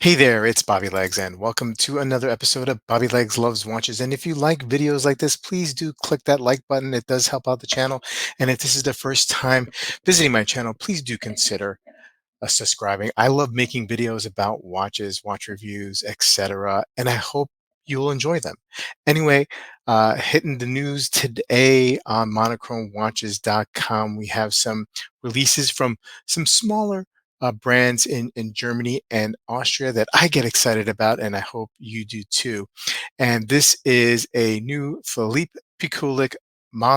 Hey there, it's Bobby Legs, and welcome to another episode of Bobby Legs Loves Watches. And if you like videos like this, please do click that like button. It does help out the channel. And if this is the first time visiting my channel, please do consider subscribing. I love making videos about watches, watch reviews, etc. And I hope you'll enjoy them. Anyway, hitting the news today on monochromewatches.com, we have some releases from some smaller brands in Germany and Austria that I get excited about, and I hope you do too. And this is a new Philippe Pikullik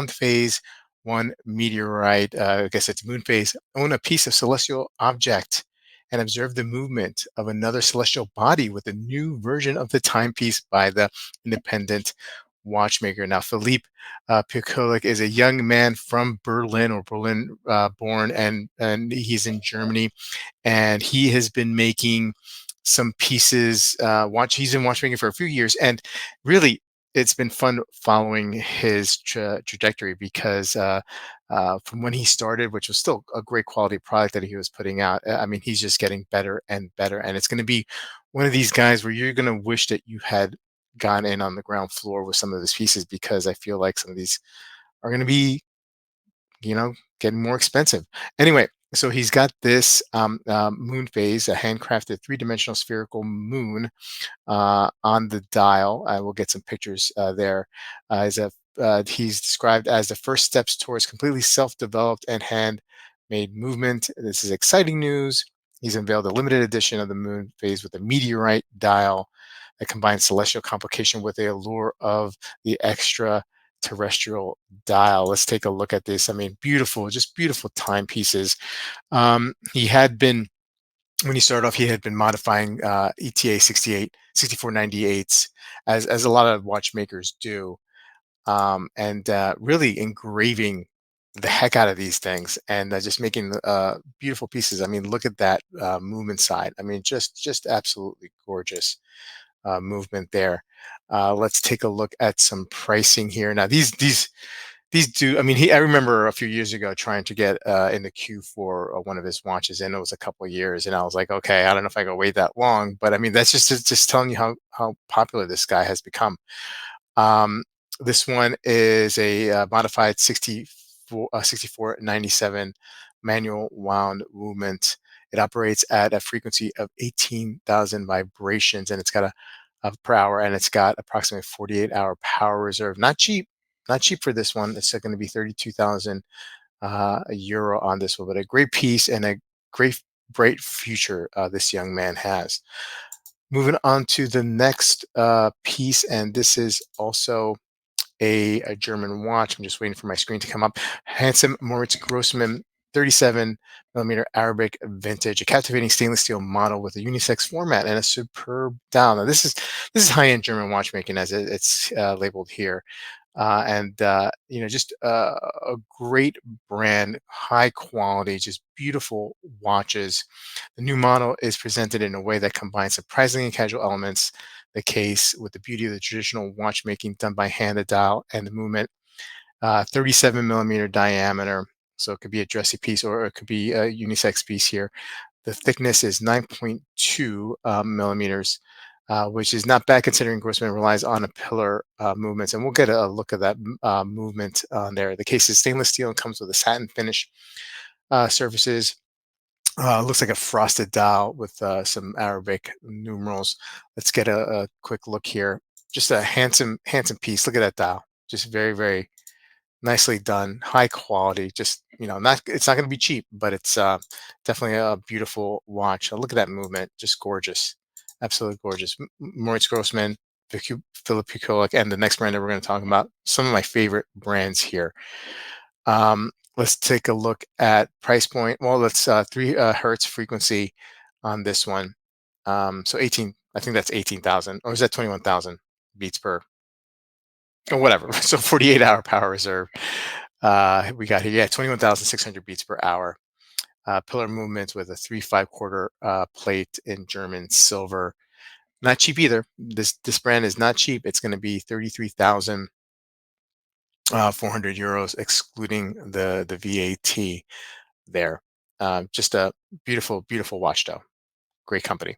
Phase 1 meteorite, I guess it's moon phase, own a piece of celestial object and observe the movement of another celestial body with a new version of the timepiece by the independent watchmaker. Now, Philippe Pikullik is a young man from Berlin or Berlin born, and he's in Germany, and he has been making some pieces. He's been watchmaking for a few years, and really, it's been fun following his trajectory because from when he started, which was still a great quality product that he was putting out. I mean, he's just getting better and better, and it's going to be one of these guys where you're going to wish that you had gone in on the ground floor with some of his pieces because I feel like some of these are going to be getting more expensive. Anyway, so he's got this moon phase, a handcrafted three-dimensional spherical moon on the dial. I will get some pictures there. He's described as the first steps towards completely self-developed and handmade movement. This is exciting news. He's unveiled a limited edition of the moon phase with a meteorite dial that combines celestial complication with the allure of the extraterrestrial dial. Let's take a look at this. I mean, beautiful, just beautiful timepieces. He had been when he started off, he had been modifying ETA 6498s, as a lot of watchmakers do, and really engraving the heck out of these things and just making beautiful pieces. I mean, look at that movement side. I mean, just absolutely gorgeous movement there. Let's take a look at some pricing here. Now, these do, I mean, I remember a few years ago trying to get in the queue for one of his watches, and it was a couple of years, and I was like, okay, I don't know if I can wait that long, but I mean, that's just telling you how popular this guy has become. Um, this one is a modified 6497 manual wound movement. It operates at a frequency of 18,000 vibrations, and it's got a per hour, and it's got approximately 48-hour power reserve. Not cheap, not cheap for this one. It's going to be 32,000 euro on this one, but a great piece and a great, bright future this young man has. Moving on to the next piece, and this is also a German watch. I'm just waiting for my screen to come up. Handsome Moritz Grossmann 37 millimeter Arabic vintage, a captivating stainless steel model with a unisex format and a superb dial. Now this is high-end German watchmaking as it's labeled here. And just a great brand, high quality, just beautiful watches. The new model is presented in a way that combines surprisingly casual elements, the case with the beauty of the traditional watchmaking done by hand, the dial, and the movement. 37 millimeter diameter, so it could be a dressy piece or it could be a unisex piece here. The thickness is 9.2 millimeters, which is not bad considering Grossman relies on a pillar movements. And we'll get a look at that movement on there. The case is stainless steel and comes with a satin finish surfaces. Looks like a frosted dial with some Arabic numerals. Let's get a quick look here. Just a handsome piece. Look at that dial. Just very, very nicely done, high quality. Just not it's not going to be cheap, but it's definitely a beautiful watch. Look at that movement, just gorgeous, absolutely gorgeous. Moritz Grossmann, Philip Pikullik, and the next brand that we're going to talk about. Some of my favorite brands here. Let's take a look at price point. Well, let's 3 hertz frequency on this one. So 18. I think that's 18,000, or is that 21,000 beats per or whatever. So 48-hour power reserve. We got here, yeah, 21,600 beats per hour. Pillar movements with a 3/5-quarter plate in German silver. Not cheap either. This brand is not cheap. It's going to be 33,400 euros, excluding the VAT there. Just a beautiful, beautiful watch, though. Great company.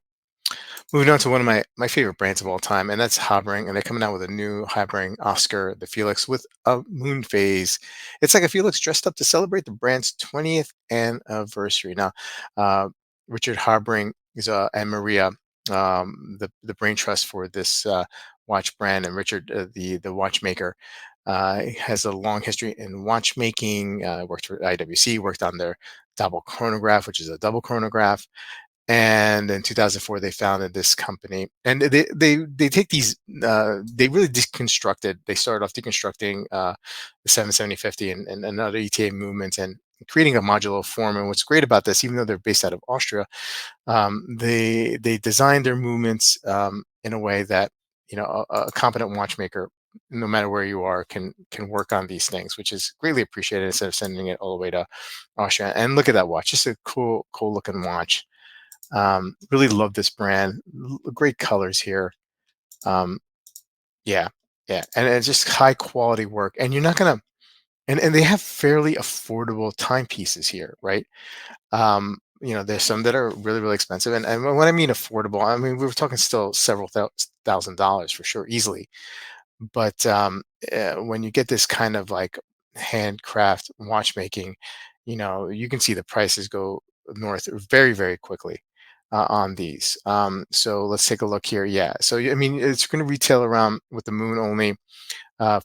Moving on to one of my favorite brands of all time, and that's Habring, and they're coming out with a new Habring Oscar, the Felix, with a moon phase. It's like a Felix dressed up to celebrate the brand's 20th anniversary. Now, uh, Richard Habring is and Maria, the brain trust for this watch brand, and Richard, the watchmaker, has a long history in watchmaking. Worked for IWC, worked on their double chronograph, which is a double chronograph, and in 2004 they founded this company, and they take these they really deconstructed, they started off deconstructing the 77050 and other ETA movements, and creating a modular form. And what's great about this, even though they're based out of Austria, they designed their movements in a way that, a competent watchmaker, no matter where you are, can work on these things, which is greatly appreciated, instead of sending it all the way to Austria. And look at that watch, just a cool looking watch. Really love this brand. Great colors here. Um, yeah, yeah, and it's just high quality work. And you're not gonna, and they have fairly affordable timepieces here, right? There's some that are really expensive, and when I mean affordable, I mean we were talking still several $1,000s for sure, easily. But when you get this kind of like handcraft watchmaking, you can see the prices go north very quickly on these. So let's take a look here. Yeah, so I mean it's going to retail around, with the moon only,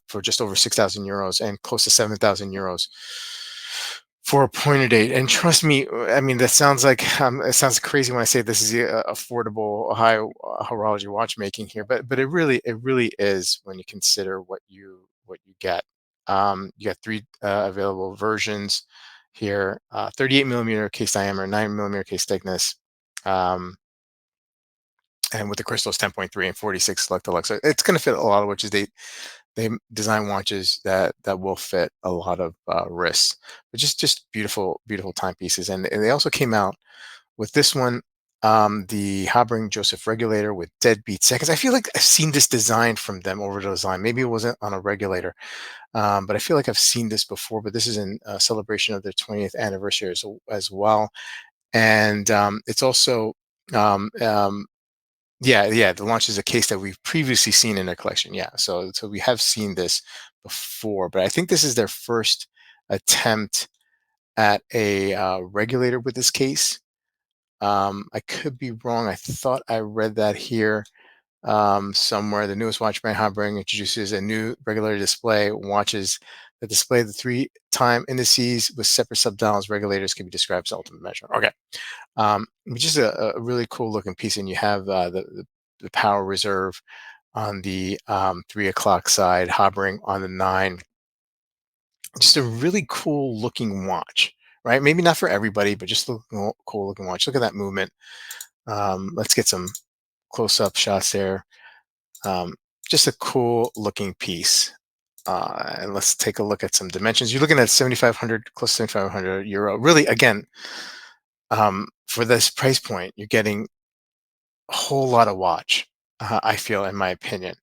for just over 6,000 euros, and close to 7,000 euros for a pointer date. And trust me, I mean, that sounds like, it sounds crazy when I say this is affordable, high horology watchmaking here, but it really is, when you consider what you get. You got three available versions here: 38 millimeter case diameter, 9 millimeter case thickness. Um, and with the crystals 10.3 and 46 select deluxe. So it's going to fit a lot of watches. They design watches that will fit a lot of wrists, but just beautiful timepieces. And they also came out with this one, the Habring Joseph Regulator with deadbeat seconds. I feel like I've seen this design from them over the design. Maybe it wasn't on a regulator, but I feel like I've seen this before. But this is in celebration of their 20th anniversary as well. And it's also yeah, the launch is a case that we've previously seen in their collection. Yeah, so we have seen this before, but I think this is their first attempt at a regulator with this case. I could be wrong. I thought I read that here somewhere. The newest watch brand, Habring, introduces a new regulator display. Watches that display the three-time indices with separate subdials. Regulators can be described as ultimate measure. Okay, which is a really cool looking piece. And you have the power reserve on the 3 o'clock side, Habring on the 9. Just a really cool looking watch, right? Maybe not for everybody, but just a cool looking watch. Look at that movement. Let's get some close up shots there. Um, just a cool looking piece. And let's take a look at some dimensions. You're looking at 7,500, close to 7,500 euro. Really, again, for this price point, you're getting a whole lot of watch. I feel, in my opinion.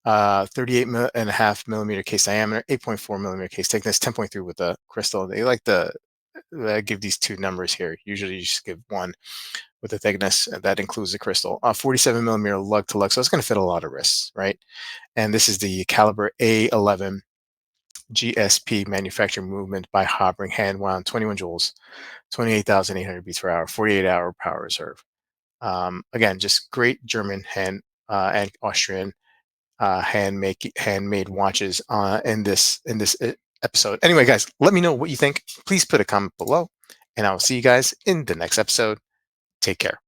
38.5 millimeter case diameter, 8.4 millimeter case thickness, 10.3 with the crystal. They like to give these two numbers here. Usually, you just give one with the thickness that includes the crystal. 47 millimeter lug to lug, so it's going to fit a lot of wrists, right? And this is the caliber A11 GSP manufacturing movement by Habring, hand wound, 21 joules, 28,800 beats per hour, 48-hour power reserve. Again, just great German and Austrian handmade watches in this episode. Anyway, guys, let me know what you think. Please put a comment below, and I will see you guys in the next episode. Take care.